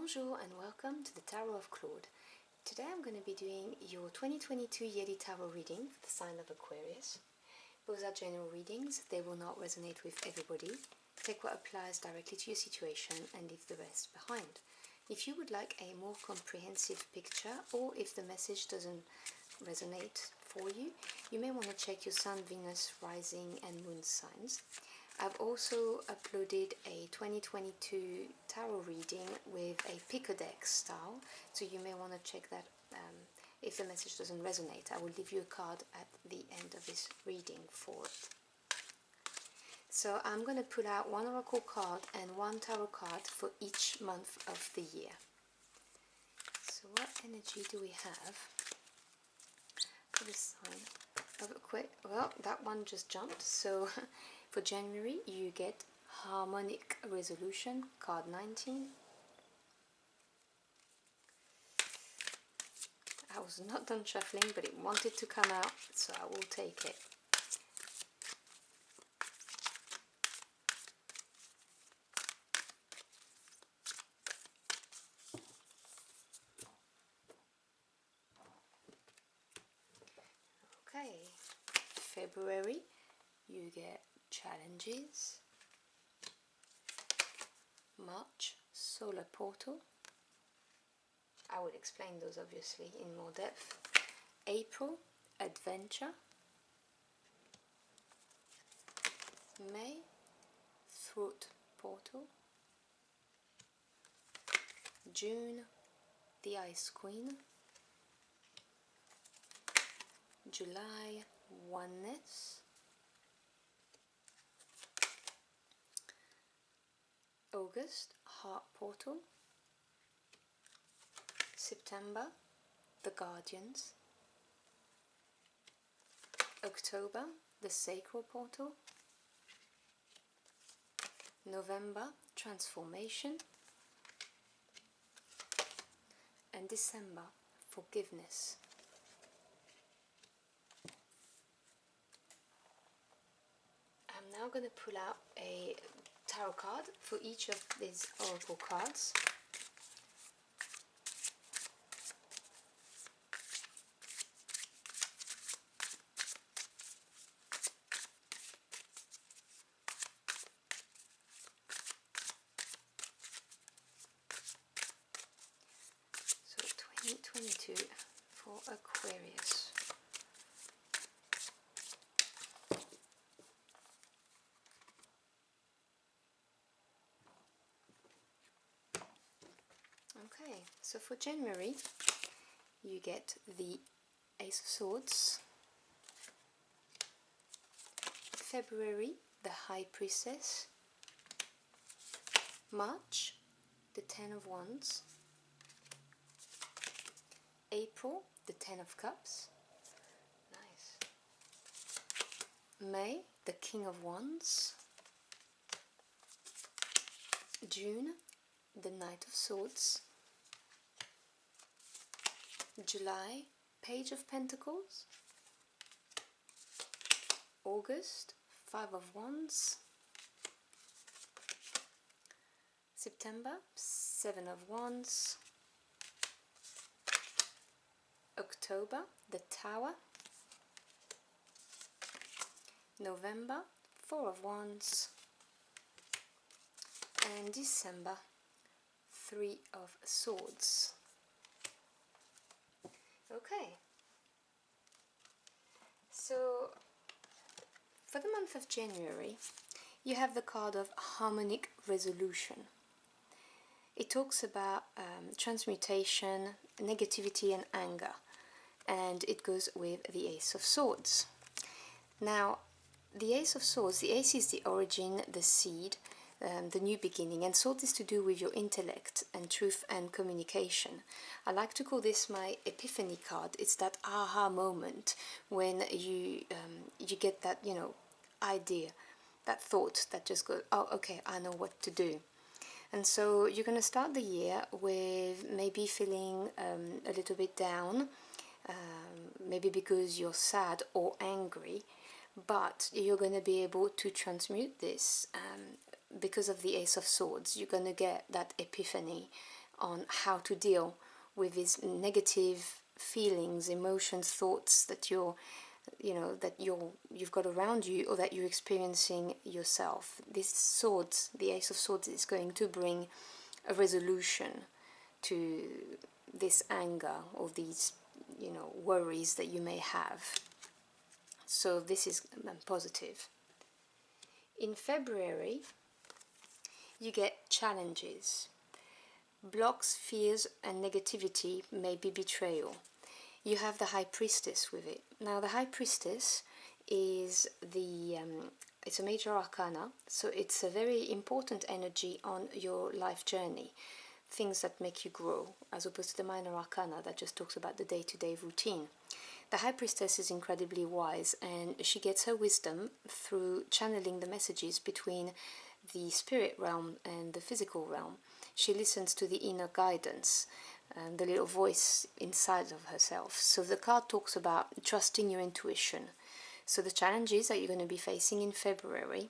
Bonjour and welcome to the Tarot of Claude. Today I'm going to be doing your 2022 yearly tarot reading for the sign of Aquarius. Those are general readings, they will not resonate with everybody. Take what applies directly to your situation and leave the rest behind. If you would like a more comprehensive picture, or if the message doesn't resonate for you, you may want to check your Sun, Venus, Rising and Moon signs. I've also uploaded a 2022 tarot reading with a picker deck style, so you may want to check that if the message doesn't resonate. I will leave you a card at the end of this reading for it. So I'm going to pull out one oracle card and one tarot card for each month of the year. So what energy do we have for the sign of Aquarius? Well, that one just jumped, so for January, you get Harmonic Resolution, card 19. I was not done shuffling, but it wanted to come out, so I will take it. Okay, February, you get Challenges. March, Solar Portal. I will explain those obviously in more depth. April, Adventure. May, Throat Portal. June, the Ice Queen. July, Oneness. August, Heart Portal. September, the Guardians. October, the Sacral Portal. November, Transformation. And December, Forgiveness. I'm now going to pull out a tarot card for each of these oracle cards. So 2022 for Aquarius. Okay, so for January, you get the Ace of Swords. February, the High Priestess. March, the Ten of Wands. April, the Ten of Cups. Nice. May, the King of Wands. June, the Knight of Swords. July, Page of Pentacles. August, Five of Wands. September, Seven of Wands. October, the Tower. November, Four of Wands. And December, Three of Swords. Okay, so for the month of January, you have the card of Harmonic Resolution. It talks about transmutation, negativity and anger, and it goes with the Ace of Swords. Now, the Ace of Swords, the Ace is the origin, the seed, the new beginning, and swords is to do with your intellect and truth and communication. I like to call this my epiphany card. It's that aha moment when you get that, you know, idea, that thought that just goes, oh, okay, I know what to do. And so you're going to start the year with maybe feeling a little bit down, maybe because you're sad or angry, but you're going to be able to transmute this because of the Ace of Swords. You're going to get that epiphany on how to deal with these negative feelings, emotions, thoughts that you've got around you, or that you're experiencing yourself. This swords, the Ace of Swords, is going to bring a resolution to this anger or these worries that you may have. So this is positive. In February, you get challenges. Blocks, fears and negativity, maybe betrayal. You have the High Priestess with it. Now the High Priestess is it's a major arcana, so it's a very important energy on your life journey. Things that make you grow, as opposed to the minor arcana that just talks about the day-to-day routine. The High Priestess is incredibly wise, and she gets her wisdom through channeling the messages between the spirit realm and the physical realm. She listens to the inner guidance, the little voice inside of herself. So the card talks about trusting your intuition. So the challenges that you're going to be facing in February,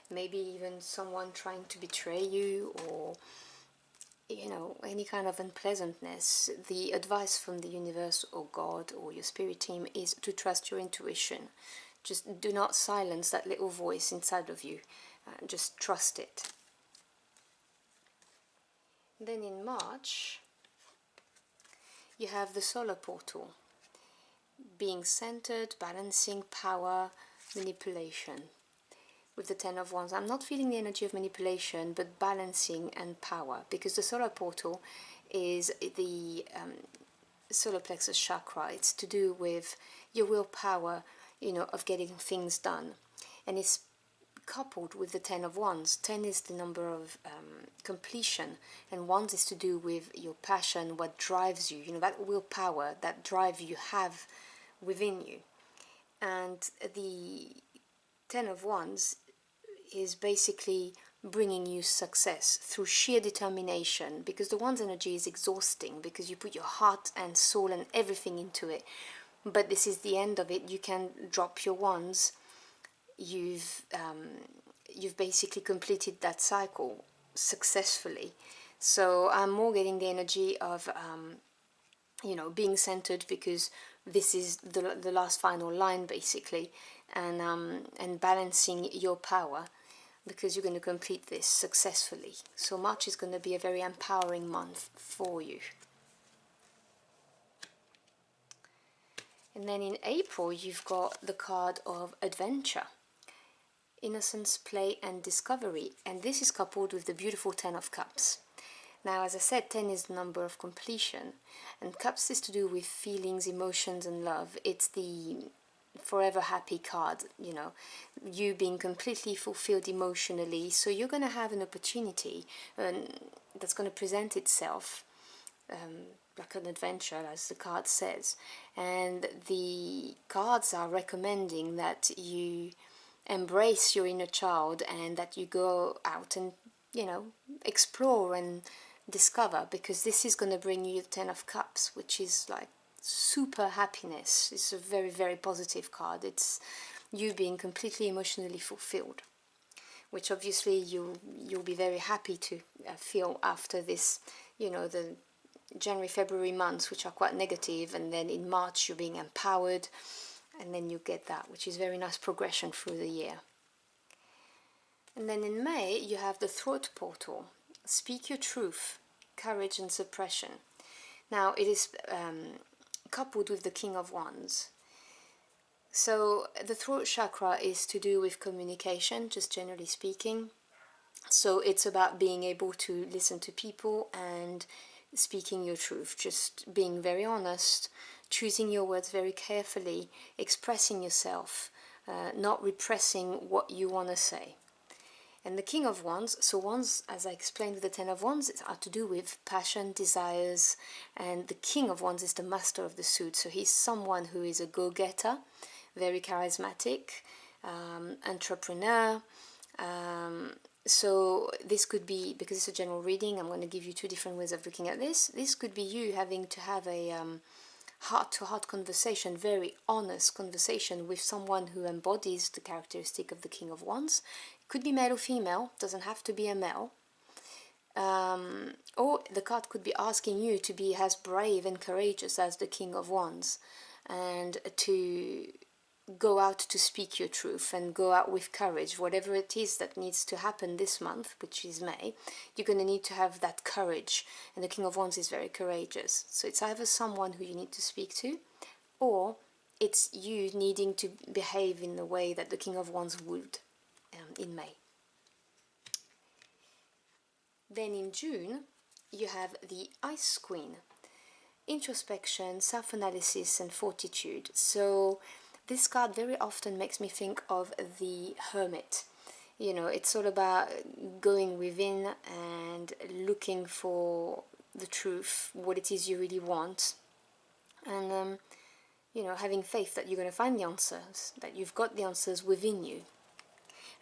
maybe even someone trying to betray you, or any kind of unpleasantness, the advice from the universe or God or your spirit team is to trust your intuition. Just do not silence that little voice inside of you. Just trust it. Then in March, you have the solar portal. Being centered, balancing, power, manipulation. With the Ten of Wands, I'm not feeling the energy of manipulation, but balancing and power, because the solar portal is the solar plexus chakra. It's to do with your willpower, of getting things done, and it's coupled with the Ten of Wands. 10 is the number of completion, and Wands is to do with your passion, what drives you, that willpower, that drive you have within you. And the Ten of Wands is basically bringing you success through sheer determination, because the Wands energy is exhausting, because you put your heart and soul and everything into it. But this is the end of it. You can drop your wands. You've basically completed that cycle successfully. So I'm more getting the energy of being centered, because this is the last final line basically, and balancing your power, because you're going to complete this successfully. So March is going to be a very empowering month for you. And then in April, you've got the card of adventure, innocence, play and discovery, and this is coupled with the beautiful Ten of Cups. Now, as I said, 10 is the number of completion, and Cups is to do with feelings, emotions and love. It's the forever happy card, you being completely fulfilled emotionally. So you're going to have an opportunity that's going to present itself like an adventure, as the card says, and the cards are recommending that you embrace your inner child and that you go out and explore and discover, because this is going to bring you the Ten of Cups, which is like super happiness. It's a very, very positive card. It's you being completely emotionally fulfilled, which obviously you'll be very happy to feel after this, the January, February months, which are quite negative, and then in March you're being empowered, and then you get that, which is very nice progression through the year. And then in May you have the throat portal. Speak your truth, courage and suppression. Now it is coupled with the King of Wands. So the throat chakra is to do with communication, just generally speaking. So it's about being able to listen to people and speaking your truth, just being very honest, choosing your words very carefully, expressing yourself, not repressing what you want to say. And the King of Wands, so Wands, as I explained with the Ten of Wands, are to do with passion, desires, and the King of Wands is the master of the suit. So he's someone who is a go-getter, very charismatic, entrepreneur. So this could be, because it's a general reading, I'm going to give you two different ways of looking at this. This could be you having to have a heart-to-heart conversation, very honest conversation with someone who embodies the characteristic of the King of Wands. It could be male or female, doesn't have to be a male. Or the card could be asking you to be as brave and courageous as the King of Wands, and to go out to speak your truth and go out with courage. Whatever it is that needs to happen this month, which is May, you're going to need to have that courage, and the King of Wands is very courageous. So it's either someone who you need to speak to, or it's you needing to behave in the way that the King of Wands would in May. Then in June you have the Ice Queen. Introspection, self-analysis and fortitude. So this card very often makes me think of the Hermit. You know, it's all about going within and looking for the truth, what it is you really want, and you know, having faith that you're going to find the answers, that you've got the answers within you.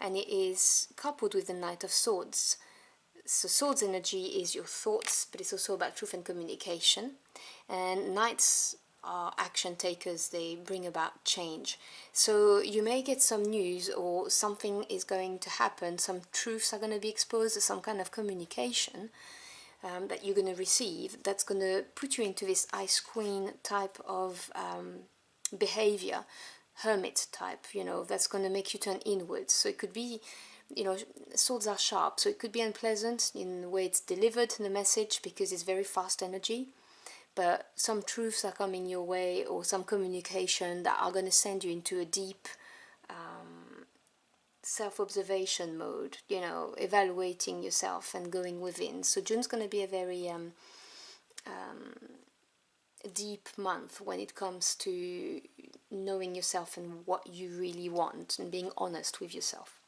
And it is coupled with the Knight of Swords. So Swords energy is your thoughts, but it's also about truth and communication. And Knights are action takers, they bring about change. So you may get some news, or something is going to happen, some truths are going to be exposed, or some kind of communication that you're going to receive, that's going to put you into this Ice Queen type of behavior, Hermit type, you know, that's going to make you turn inwards. So it could be, you know, swords are sharp, so it could be unpleasant in the way it's delivered in the message, because it's very fast energy, but some truths are coming your way, or some communication that are going to send you into a deep self-observation mode, you know, evaluating yourself and going within. So June's going to be a very deep month when it comes to knowing yourself and what you really want, and being honest with yourself.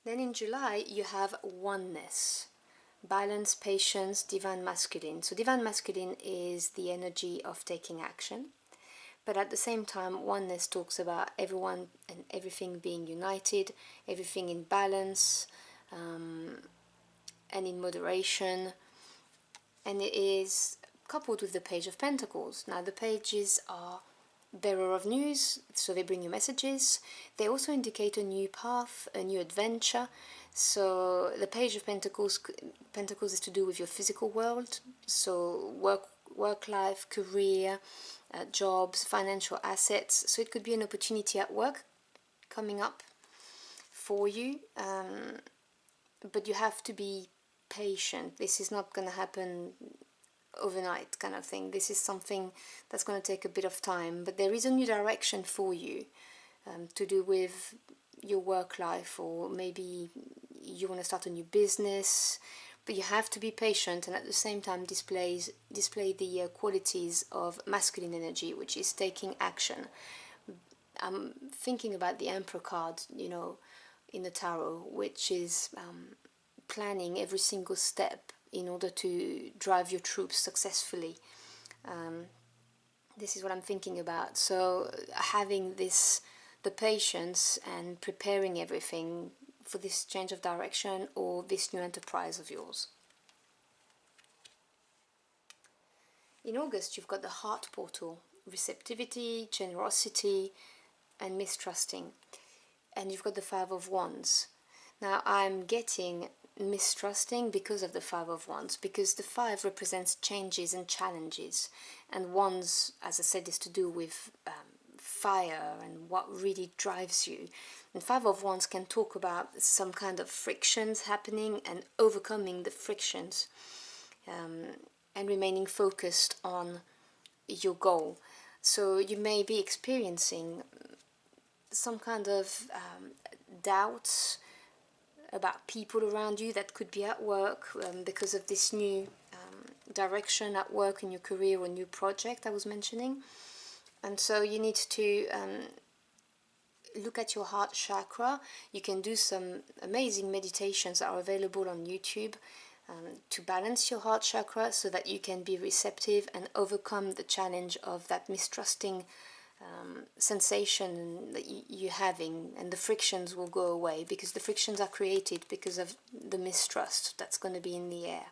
Then in July you have Oneness, balance, patience, divine masculine. So divine masculine is the energy of taking action, but at the same time Oneness talks about everyone and everything being united, everything in balance and in moderation, and it is coupled with the Page of Pentacles. Now the pages are bearer of news, so they bring you messages. They also indicate a new path, a new adventure. So the Page of Pentacles is to do with your physical world, so work life, career, jobs, financial assets. So it could be an opportunity at work coming up for you, but you have to be patient. This is not going to happen overnight kind of thing. This is something that's going to take a bit of time, but there is a new direction for you to do with your work life, or maybe you want to start a new business, but you have to be patient and at the same time display the qualities of masculine energy, which is taking action. I'm thinking about the Emperor card, you know, in the tarot, which is planning every single step in order to drive your troops successfully. This is what I'm thinking about. So having the patience and preparing everything for this change of direction or this new enterprise of yours. In August you've got the Heart Portal, receptivity, generosity and mistrusting, and you've got the Five of Wands. Now I'm getting mistrusting because of the Five of Wands, because the Five represents changes and challenges, and Wands, as I said, is to do with fire and what really drives you. And Five of Wands can talk about some kind of frictions happening and overcoming the frictions, and remaining focused on your goal. So you may be experiencing some kind of doubts about people around you, that could be at work because of this new direction at work, in your career or new project I was mentioning. And so you need to look at your heart chakra. You can do some amazing meditations that are available on YouTube to balance your heart chakra, so that you can be receptive and overcome the challenge of that mistrusting sensation that you're having, and the frictions will go away, because the frictions are created because of the mistrust that's going to be in the air.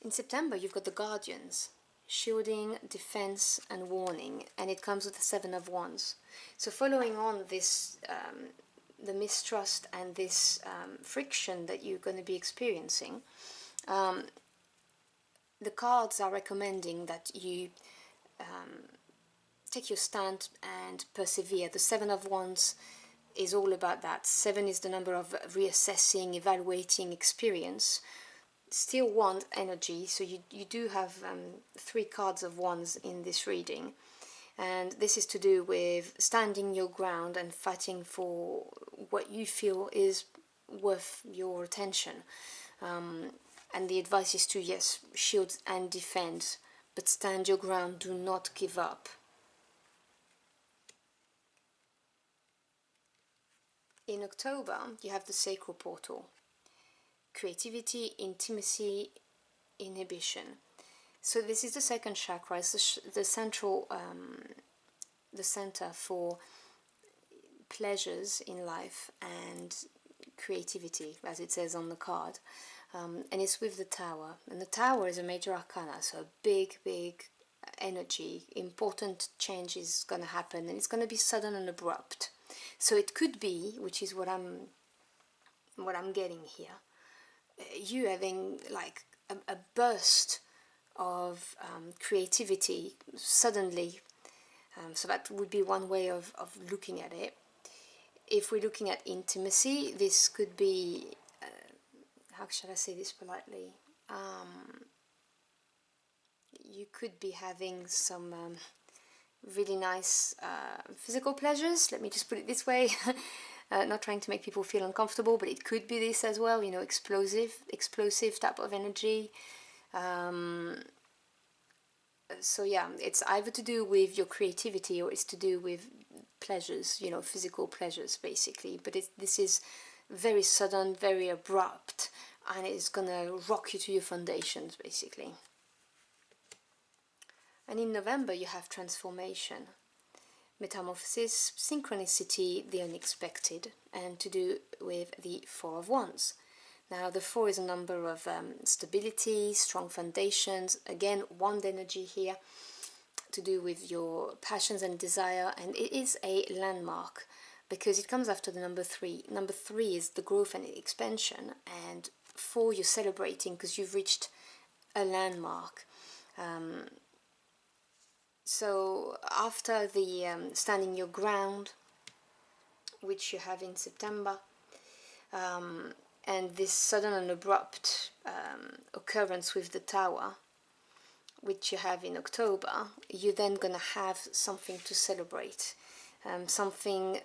In September you've got the Guardians. shielding, defense and warning, and it comes with the Seven of Wands. So following on this, the mistrust and this friction that you're going to be experiencing, the cards are recommending that you take your stand and persevere. The Seven of Wands is all about that. 7 is the number of reassessing, evaluating experience. Still wand energy, so you do have 3 cards of wands in this reading, and this is to do with standing your ground and fighting for what you feel is worth your attention. And the advice is to, yes, shield and defend, but stand your ground, do not give up. In October, you have the sacral portal. Creativity, intimacy, inhibition. So this is the second chakra. It's the central, the center for pleasures in life and creativity, as it says on the card. And it's with the Tower. And the Tower is a major arcana, so a big, big energy. Important change is going to happen, and it's going to be sudden and abrupt. So it could be, which is what I'm getting here, you having like a burst of creativity suddenly. So that would be one way of looking at it. If we're looking at intimacy, this could be, how shall I say this politely? You could be having some really nice physical pleasures, let me just put it this way. Not trying to make people feel uncomfortable, but it could be this as well, you know, explosive type of energy. So yeah, it's either to do with your creativity or it's to do with pleasures, you know, physical pleasures basically. But this is very sudden, very abrupt, and it's gonna rock you to your foundations basically. And in November you have transformation, metamorphosis, synchronicity, the unexpected, and to do with the Four of Wands. Now the 4 is a number of stability, strong foundations, again wand energy here, to do with your passions and desire, and it is a landmark because it comes after the number 3. Number 3 is the growth and expansion, and 4 you're celebrating because you've reached a landmark. So after the standing your ground, which you have in September, and this sudden and abrupt occurrence with the Tower, which you have in October, you're then going to have something to celebrate, something,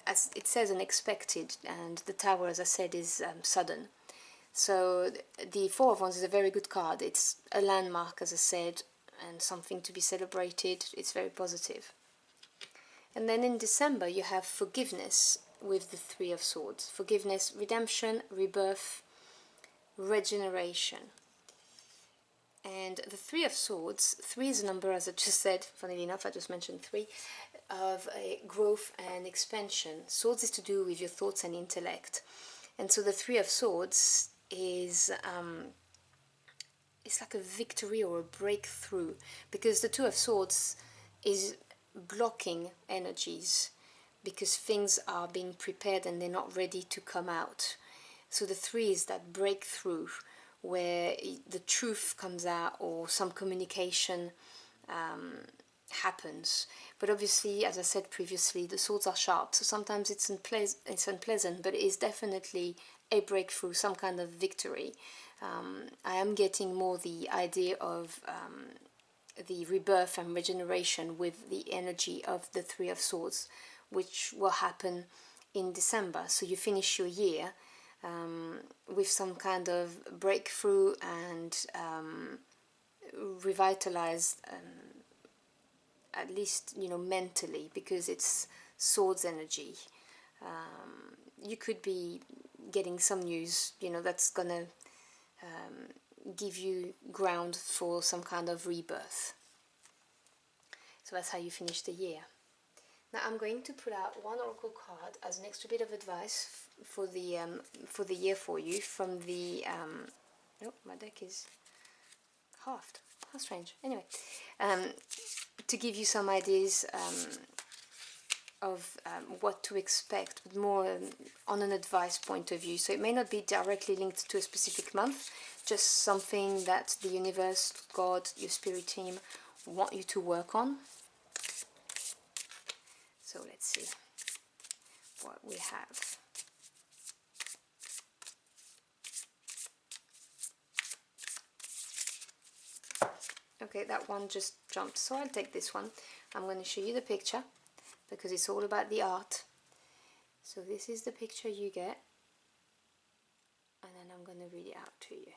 as it says, unexpected, and the Tower, as I said, is sudden. So the Four of Wands is a very good card. It's a landmark, as I said, and something to be celebrated. It's very positive. And then in December you have forgiveness with the Three of Swords. Forgiveness, redemption, rebirth, regeneration. And the Three of Swords, 3 is a number, as I just said, funnily enough, I just mentioned 3, of a growth and expansion. Swords is to do with your thoughts and intellect. And so the Three of Swords is it's like a victory or a breakthrough, because the Two of Swords is blocking energies because things are being prepared and they're not ready to come out. So the 3 is that breakthrough where the truth comes out or some communication happens. But obviously, as I said previously, the swords are sharp, so sometimes it's unpleasant, but it is definitely a breakthrough, some kind of victory. I am getting more the idea of the rebirth and regeneration with the energy of the Three of Swords, which will happen in December. So you finish your year with some kind of breakthrough and revitalized, at least, you know, mentally, because it's swords energy. You could be getting some news, you know, that's gonna give you ground for some kind of rebirth. So that's how you finish the year. Now I'm going to pull out one oracle card as an extra bit of advice for the year for you from the oh, my deck is halved. how strange. Anyway, to give you some ideas of what to expect, but more on an advice point of view. So it may not be directly linked to a specific month, just something that the universe, God, your spirit team want you to work on. So let's see what we have. Okay, that one just jumped, so I'll take this one. I'm going to show you the picture because it's all about the art. So this is the picture you get, and then I'm going to read it out to you.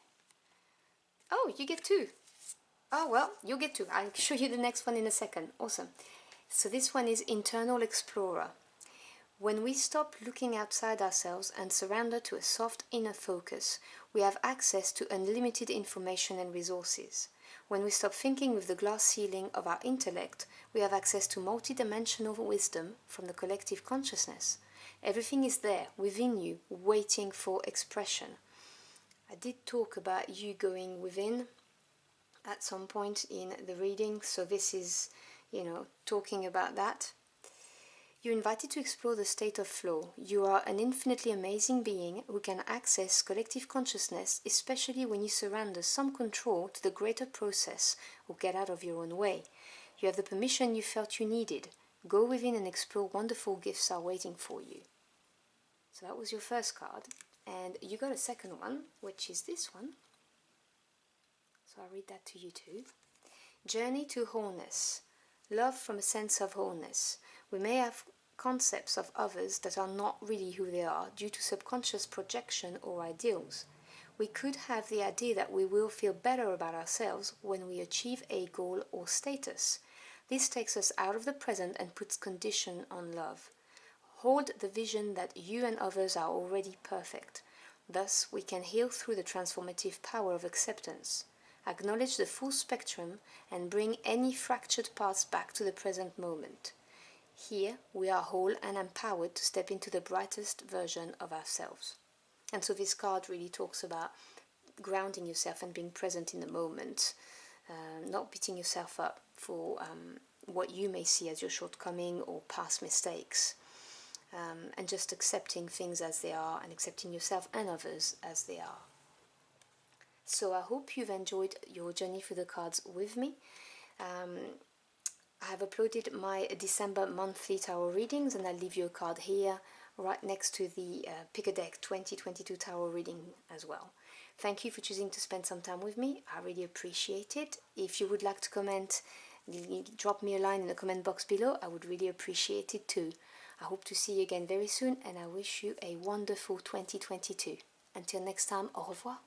Oh, you get two. Oh, well, you'll get two. I'll show you the next one in a second. Awesome. So this one is Internal Explorer. When we stop looking outside ourselves and surrender to a soft inner focus, we have access to unlimited information and resources. When we stop thinking with the glass ceiling of our intellect, we have access to multidimensional wisdom from the collective consciousness. Everything is there, within you, waiting for expression. I did talk about you going within at some point in the reading, so this is, talking about that. You're invited to explore the state of flow. You are an infinitely amazing being who can access collective consciousness, especially when you surrender some control to the greater process or get out of your own way. You have the permission you felt you needed. Go within and explore. Wonderful gifts are waiting for you. So that was your first card. And you got a second one, which is this one. So I'll read that to you too. Journey to wholeness. Love from a sense of wholeness. We may have concepts of others that are not really who they are due to subconscious projection or ideals. We could have the idea that we will feel better about ourselves when we achieve a goal or status. This takes us out of the present and puts condition on love. Hold the vision that you and others are already perfect. Thus, we can heal through the transformative power of acceptance. Acknowledge the full spectrum and bring any fractured parts back to the present moment. Here, we are whole and empowered to step into the brightest version of ourselves. And so this card really talks about grounding yourself and being present in the moment, not beating yourself up for what you may see as your shortcoming or past mistakes, and just accepting things as they are and accepting yourself and others as they are. So I hope you've enjoyed your journey through the cards with me. I have uploaded my December monthly tarot readings, and I'll leave you a card here right next to the Pick a Deck 2022 tarot reading as well. Thank you for choosing to spend some time with me. I really appreciate it. If you would like to comment, drop me a line in the comment box below. I would really appreciate it too. I hope to see you again very soon, and I wish you a wonderful 2022. Until next time, au revoir.